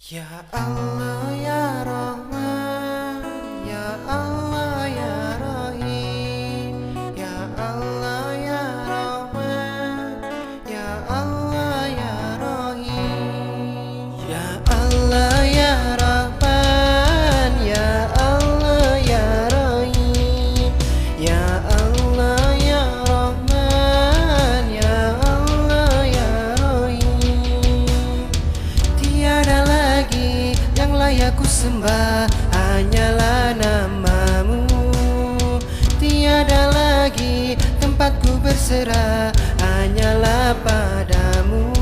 Ya Allah ya Rahman, ya Allah ya Rahim, ya Allah ya Rahman, ya Allah ya Rahim, ya Allah ya Rahman, ya Allah ya Rahim, ya Allah ya Rahman, ya Allah ya Rahim. Tiada lagi yang layak ku sembah, hanyalah namamu. Tiada lagi tempatku berserah, hanyalah padamu.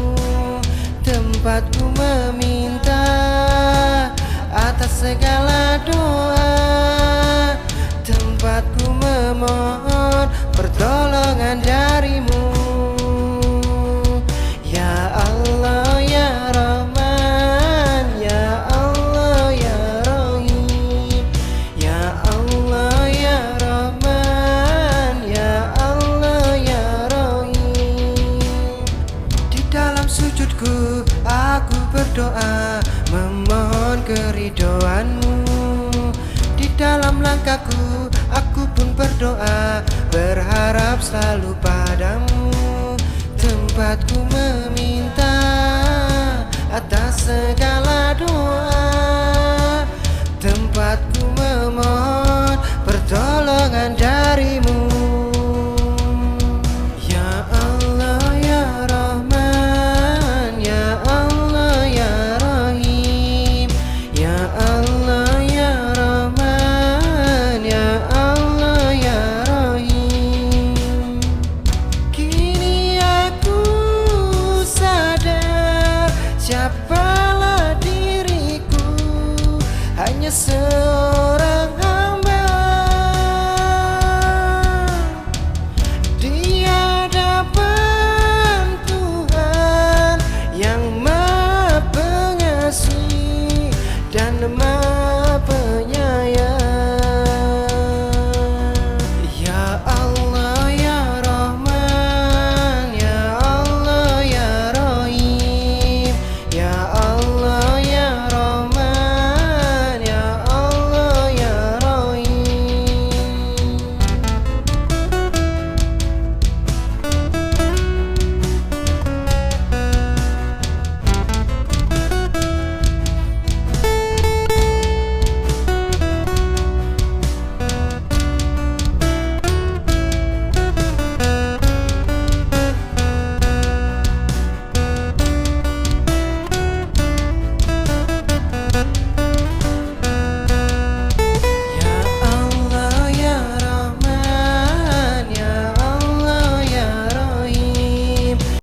Tempatku meminta atas segala doa, tempatku memohon pertolongan darimu. Ya Allah ya Rahman, ya Allah ya Rahim, ya Allah ya Rahman, ya Allah ya Rahim. Di dalam sujudku aku berdoa, memohon keridhoanmu. Di dalam langkahku aku pun berdoa, berharap selalu padamu. Tempatku meminta atas segala doa, tempatku memohon pertolongan darimu. Ya Allah ya Rahman, ya Allah ya Rahim, ya Allah ya Rahman, ya Allah ya Rahim. Kini aku sadar siapalah diriku, hanya